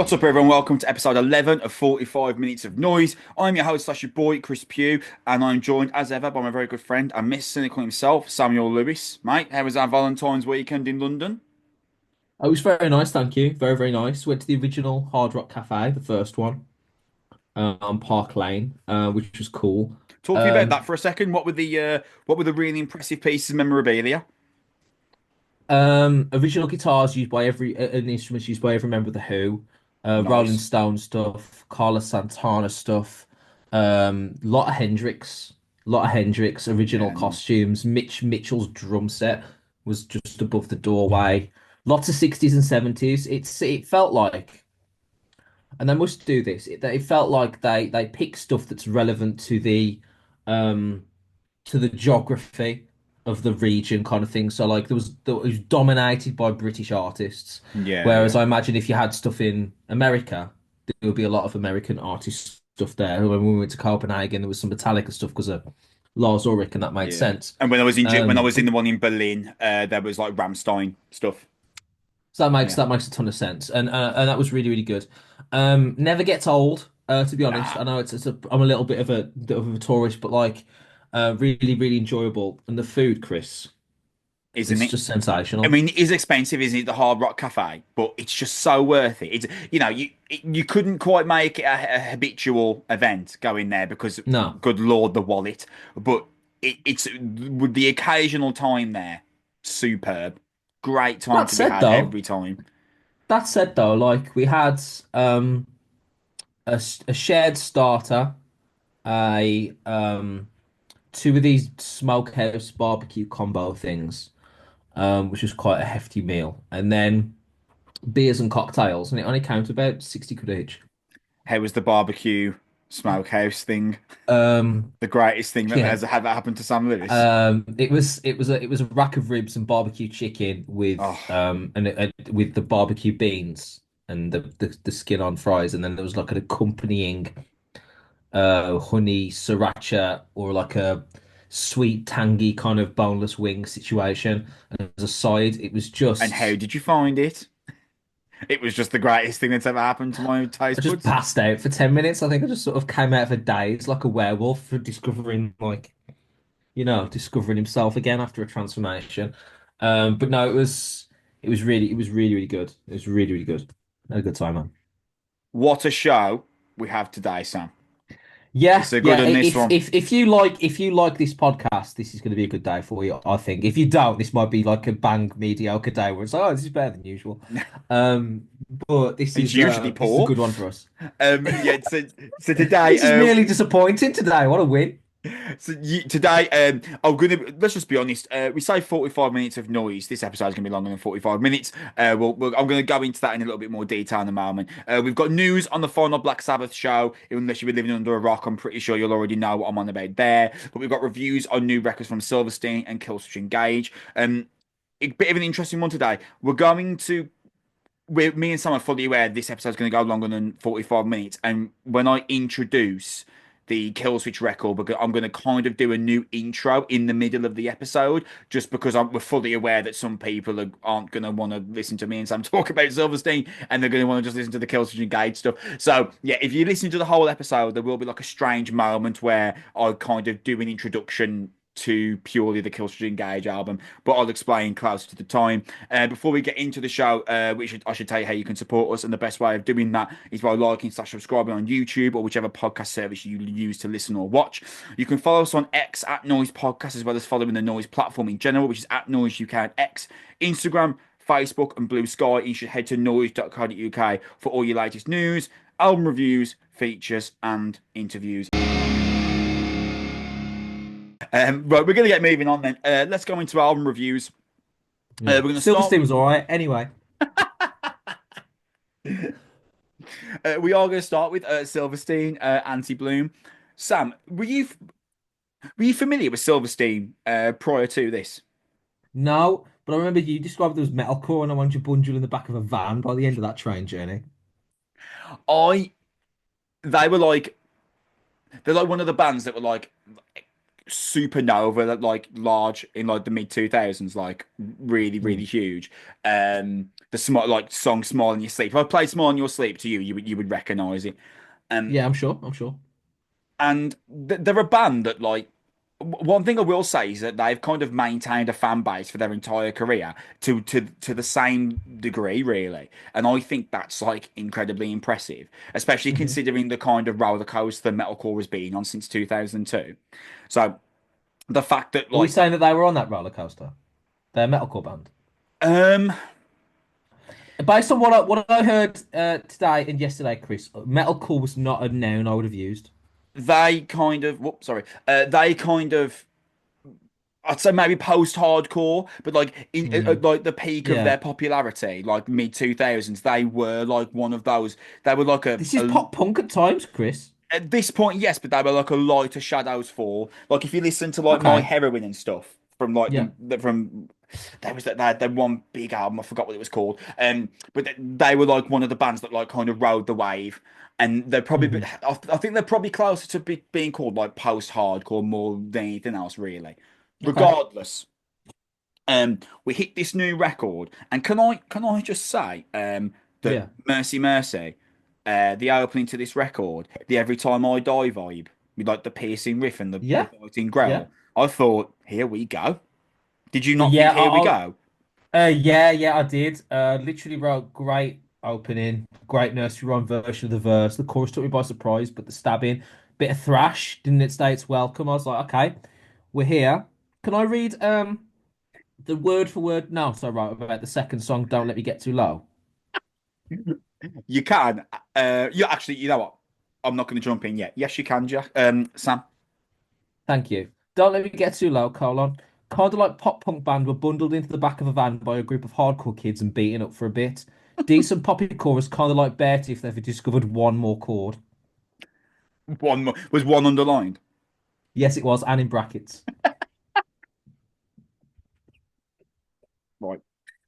What's up, everyone? Welcome to episode 11 of 45 Minutes of Noise. I'm your host, your boy, Chris Pugh, and I'm joined, as ever, by my very good friend and Mr. Cynical himself, Samuel Lewis. Mate, how was our Valentine's weekend in London? It was very nice, thank you. Very, very nice. Went to the original Hard Rock Cafe, the first one, on Park Lane, which was cool. Talk to me about that Um, for a second. What were the really impressive pieces of memorabilia? Original guitars used by and instruments used by every member of the Who, Rolling Nice. Stone stuff, Carlos Santana stuff, lot of Hendrix, original Yeah, nice. costumes. Mitchell's drum set was just above the doorway. Lots of 60s and 70s. It felt like. And they must do this. It felt like they pick stuff that's relevant um to the geography of the region kind of thing. So like it was dominated by British artists, Yeah, whereas yeah, I imagine if you had stuff in America, there would be a lot of American artist stuff there. When we went to Copenhagen, there was some Metallica stuff because of Lars Ulrich, and that made yeah. sense. And when I was in But the one in Berlin, there was like Ramstein stuff. so Yeah. that makes a ton of sense, and that was really really good. Never gets old. To be honest, Nah, I know I'm a little bit of a tourist, but like, really really enjoyable. And the food, Chris, isn't it's it? just I sensational. mean, it is expensive, isn't it? The Hard Rock Cafe, but it's just so worth it. You couldn't quite make it a habitual event going there because, No, good Lord, the wallet. But it's with the occasional time there, superb. Great time that to be said had though, every time. like we had a shared starter, a two of these smokehouse barbecue combo things, which was quite a hefty meal, and then beers and cocktails, and it only came to about 60 quid each. How was the barbecue smokehouse thing? Um, The greatest thing that yeah. has ever happened to Sam Lewis. It was a rack of ribs and barbecue chicken with Oh, with the barbecue beans and the skin on fries, and then there was like an accompanying honey sriracha or like a sweet tangy kind of boneless wing situation. And as a side, it was and how just did you find it? It was just the greatest thing that's ever happened to my I taste just buds. passed out for 10 minutes. I think I just sort of came out of a daze like a werewolf for discovering like discovering himself again after a transformation. But no, it was really, really good. It was really, really good. Had a good time, man. What a show we have today, Sam. Yeah, It's a good yeah. on this one. If you like this podcast, this is going to be a good day for you, I think. If you don't, this might be like a bang mediocre day where it's like, oh, this is better than usual. Um, but It's usually this is a poor. good one for us. Yeah. So today, This is merely disappointing today. What a win! today, I'm gonna let's just be honest. We say 45 minutes of noise. This episode is gonna be longer than 45 minutes. I'm gonna go into that in a little bit more detail in a moment. We've got news on the final Black Sabbath show. Unless you've been living under a rock, I'm pretty sure you'll already know what I'm on about there. But we've got reviews on new records from Silverstein and Killswitch Engage. A bit of an interesting one today. Me and Sam are fully aware this episode's going to go longer than 45 minutes. And when I introduce the Kill Switch record, because I'm going to kind of do a new intro in the middle of the episode, just because we're fully aware that some people aren't going to want to listen to me and Sam talk about Silverstein, and they're going to want to just listen to the Kill Switch and Gage stuff. So, yeah, if you listen to the whole episode, there will be like a strange moment where I kind of do an introduction to purely the Killswitch Engage album, but I'll explain closer to the time. Before we get into the show, I should tell you how you can support us, and the best way of doing that is by liking slash subscribing on YouTube or whichever podcast service you use to listen or watch. You can follow us on X at Noise Podcast, as well as following the Noise platform in general, which is at Noise UK and X, Instagram, Facebook, and Blue Sky. You should head to noise.co.uk for all your latest news, album reviews, features, and interviews. Right, we're going to get moving on then. Let's go into album reviews. We're Yeah, going to start Silverstein with. was all right. Anyway, We are going to start with Silverstein, Antibloom. Sam, were you familiar with Silverstein prior to this? no, but I remember you described it as metalcore, and I wanted you bundle in the back of a van by the end of that train journey. I they were like they're like one of the bands that were like supernova, that like large in like the mid 2000s, like really really Hmm. huge. the small like song "Smile in Your Sleep." If I play "Smile in Your Sleep" to you, you would recognize it. Um, Yeah, I'm sure. I'm sure. and they're a band that like one thing I will say is that they've kind of maintained a fan base for their entire career to the same degree, really. And I think that's like incredibly impressive, especially Hmm. considering the kind of roller coaster metalcore has been on since 2002. So the fact that Are we like saying that they were on that roller coaster? They're a metalcore band. um Based on what I heard today and yesterday, Chris, metalcore was not a noun I would have used. they kind of whoops, sorry. They kind of I'd say maybe post-hardcore, but like Hmm. like the peak of Yeah. their popularity, like mid 2000s, they were like one of those. They were like This is pop punk at times, Chris. at this point, yes, but they were like a lighter Shadows Fall. Like if you listen to like My Okay. Heroine and stuff from like Yeah. from there was that they had one big album, I forgot what it was called. But they were like one of the bands that like kind of rode the wave. And they're probably, Hmm. I think they're probably closer to being called like post-hardcore more than anything else, really. Okay. Regardless, we hit this new record, and can I just say, that Yeah. Mercy Mercy, the opening to this record, the Every Time I Die vibe, with like the piercing riff and the Yeah. biting Yeah. growl, I thought, here we go. Did you not think Yeah. here we go? Yeah, I did. Literally wrote great opening, great nursery rhyme version of the verse. The chorus took me by surprise, but the stabbing, bit of thrash, didn't it say it's welcome? I was like, okay, we're here. Can I read the word for word? No, so right about the second song. Don't let me get too low. You can. You actually, you know what? I'm not going to jump in yet. Yes, you can, Jack. Sam. Thank you. Don't let me get too low. Colon. Kind of like pop punk band were bundled into the back of a van by a group of hardcore kids and beaten up for a bit. Decent poppy chorus, kind of like Bertie if they've discovered one more chord. One more, was one underlined. Yes, it was, and in brackets. Right.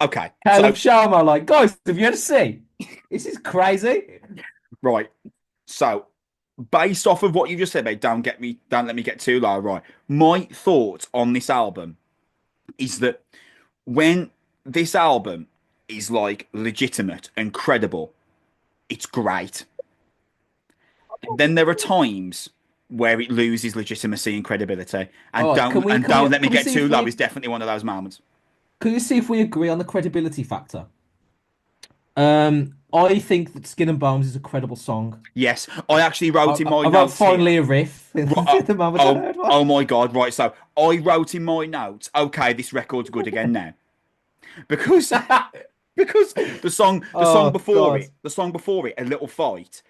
Okay. So Caleb Sharma, like, guys, have you ever seen? This is crazy. right. So, based off of what you just said, mate, don't let me get too low. Right. My thoughts on this album is that when this album is like legitimate and credible, it's great. Then there are times where it loses legitimacy and credibility, All right, and don't let me can we get see too if low is we definitely one of those moments. can you see if we agree on the credibility factor? I think that Skin and Bones is a credible song. Yes, I actually wrote in my I wrote notes here. finally a riff Right, the moment I oh, heard one. oh my God! Right, so I wrote in my notes. Okay, this record's good again now because Oh God. the song before it, a little fight.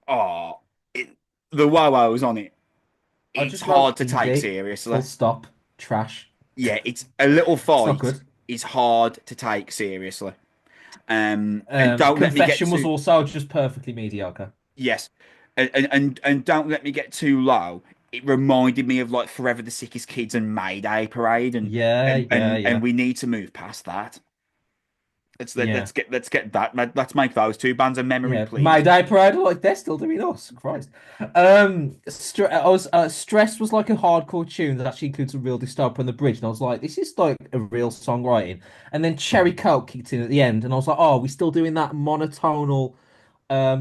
Oh, it, the wow-wows on it. I It's just wrote hard to take indie, seriously. full stop, trash. Yeah, it's a little It's not fight good. is hard to take seriously. And don't let me get Confession was too also just perfectly mediocre. yes, and don't let me get too low. It reminded me of like Forever the Sickest Kids and Mayday Parade, Yeah, yeah, and yeah, we need to move past that. yeah. Let's get that. Let's make those two bands a memory, Yeah, please. Mayday Parade, like they're still doing us. Christ. Stress was like a hardcore tune that actually includes a real disturb on the bridge, and I was like, this is like a real songwriting. And then Cherry Coke kicked in at the end, and I was like, oh, we're still doing that monotonal,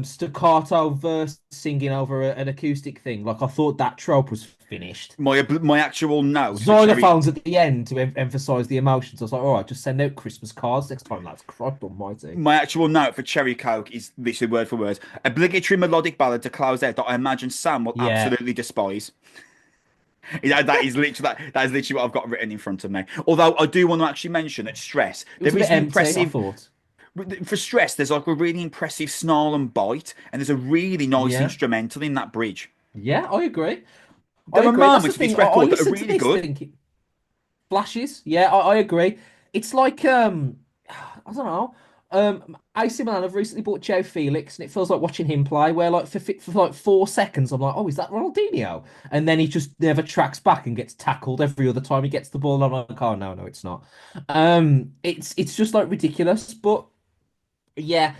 staccato verse singing over an acoustic thing. Like I thought that trope was finished. My actual note for Cherry Xylophones at the end to emphasize the emotions. I was like, all right, just send out Christmas cards next time, lads. Christ almighty. my actual note for Cherry Coke is literally word for word. Obligatory melodic ballad to close out that I imagine Sam will Yeah, absolutely despise. That is literally that is literally what I've got written in front of me. Although I do want to actually mention that Stress, it was there a bit is an empty, I impressive thought. for Stress. There's like a really impressive snarl and bite, and there's a really nice Yeah. instrumental in that bridge. Yeah, I agree. I There are agree. That's the moments of this thing. I record that are listened to really this good. thinking flashes. Yeah, I agree. It's like I don't know. AC Milan have recently bought Joe Felix, and it feels like watching him play. Where like for like 4 seconds, I'm like, oh, is that Ronaldinho? And then he just never tracks back and gets tackled every other time he gets the ball. And I'm like, oh no, no, it's not. It's just like ridiculous. But yeah,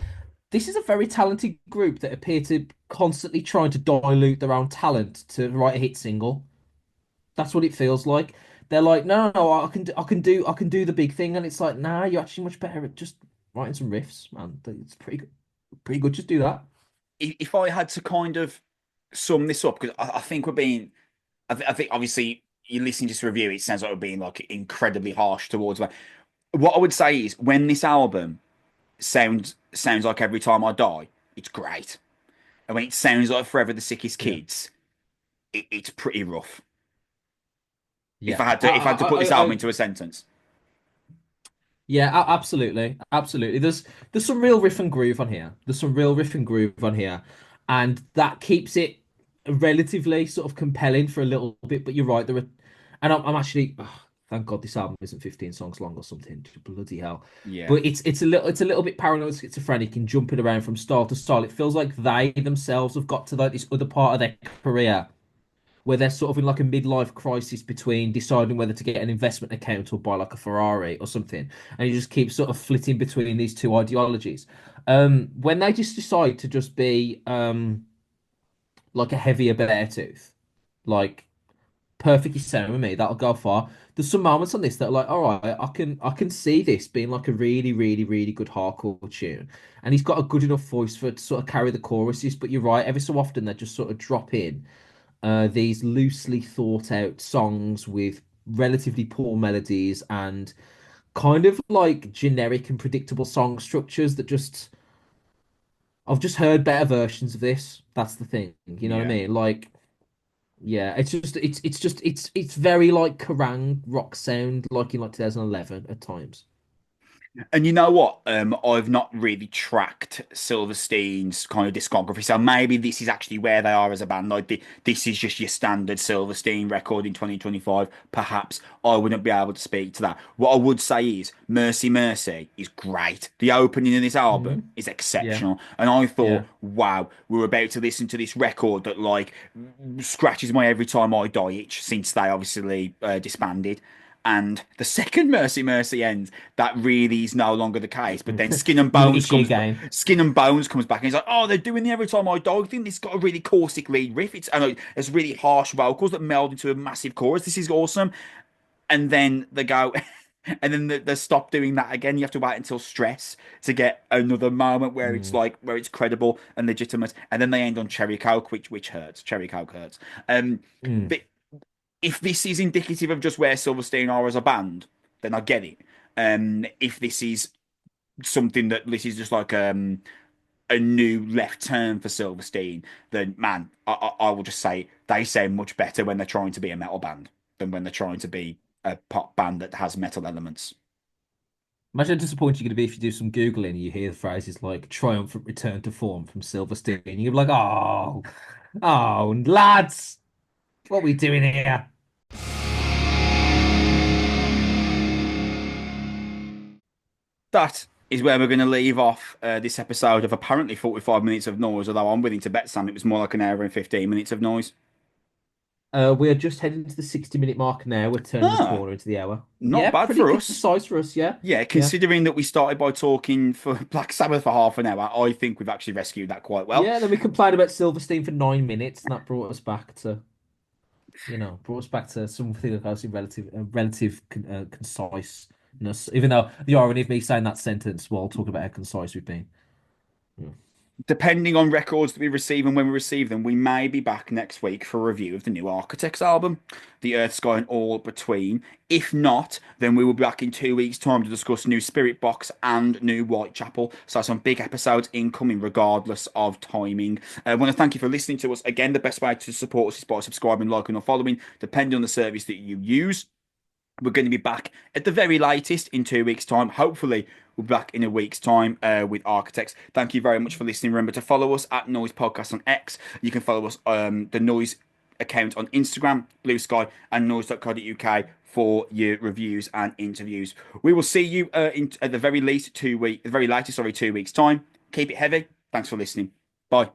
this is a very talented group that appear to constantly trying to dilute their own talent to write a hit single. That's what it feels like. They're like, no, no, no, I can do the big thing, and it's like, nah, you're actually much better at just. writing some riffs, man. It's pretty good. Pretty good. Just do that. If I had to kind of sum this up, because I think we're being, I think obviously you listening to this review, it sounds like we're being like incredibly harsh towards me. What I would say is when this album sounds like Every Time I Die, it's great. And when it sounds like Forever the Sickest Yeah. Kids, it's pretty rough. Yeah. If I had to put this album into a sentence. Yeah, absolutely, absolutely. There's some real riff and groove on here. There's some real riff and groove on here, and that keeps it relatively sort of compelling for a little bit. But you're right, and I'm actually, thank God this album isn't 15 songs long or something. Bloody hell! Yeah. But it's a little bit paranoid schizophrenic and jumping around from style to style. It feels like they themselves have got to like this other part of their career where they're sort of in like a midlife crisis between deciding whether to get an investment account or buy like a Ferrari or something. And you just keep sort of flitting between these two ideologies. When they just decide to just be like a heavier bear tooth, like perfectly sound with me, that'll go far. There's some moments on this that are like, all right, I can see this being like a really, really, really good hardcore tune. And he's got a good enough voice for it to sort of carry the choruses, but you're right, every so often they just sort of drop in these loosely thought out songs with relatively poor melodies and kind of like generic and predictable song structures that just I've just heard better versions of this. That's the thing. You know what I Yeah. mean? Like, yeah, it's very like Kerrang rock sound like in like 2011 at times. And you know what? I've not really tracked Silverstein's kind of discography, so maybe this is actually where they are as a band. Like this is just your standard Silverstein record in 2025. Perhaps I wouldn't be able to speak to that. What I would say is Mercy Mercy is great. The opening of this album Hmm. is Yeah, exceptional, and I thought, yeah. wow, we're about to listen to this record that like scratches my Every Time I Die itch since they obviously disbanded. And the second Mercy Mercy ends, that really is no longer the case. But then You were itchy again. Skin and Bones comes back, and he's like, "Oh, they're doing the Every Time I Die thing. This got a really caustic lead riff. It's really harsh vocals that meld into a massive chorus. This is awesome." And then they go, and then they stop doing that again. You have to wait until Stress to get another moment where it's Mm. like where it's credible and legitimate. And then they end on Cherry Coke, which hurts. Cherry Coke hurts. Mm. But if this is indicative of just where Silverstein are as a band, then I get it. If this is something that this is just like a new left turn for Silverstein, then man, I will just say they sound much better when they're trying to be a metal band than when they're trying to be a pop band that has metal elements. Imagine how disappointed you're going to be if you do some Googling and you hear the phrases like triumphant return to form from Silverstein. You're like, oh, lads, what are we doing here? That is where we're going to leave off this episode of apparently 45 minutes of noise, although I'm willing to bet, Sam, it was more like an hour and 15 minutes of noise. We're just heading to the 60-minute mark now. We're turning the Ah, corner into the hour. not Yeah, bad pretty for us. concise for us. Yeah, Yeah, yeah, considering that we started by talking for Black Sabbath for half an hour, I think we've actually rescued that quite well. yeah. Then we complained about Silverstein for 9 minutes, and that brought us back to, brought us back to something that goes in relative conciseness. Even though the irony of me saying that sentence while talking about how concise we've been. Yeah. Depending on records that we receive and when we receive them, we may be back next week for a review of the new Architects album, The Earth, Sky, and All Between. If not, then we will be back in 2 weeks' time to discuss new Spirit Box and new Whitechapel. So some big episodes incoming, regardless of timing. I want to thank you for listening to us. Again, the best way to support us is by subscribing, liking, or following, depending on the service that you use. We're going to be back at the very latest in 2 weeks' time. Hopefully, we'll be back in a week's time with Architects. Thank you very much for listening. Remember to follow us at Noise Podcast on X. You can follow us the Noise account on Instagram, Blue Sky, and noise.co.uk for your reviews and interviews. We will see you at the very least 2 weeks, the very latest, sorry, 2 weeks' time. Keep it heavy. Thanks for listening. Bye.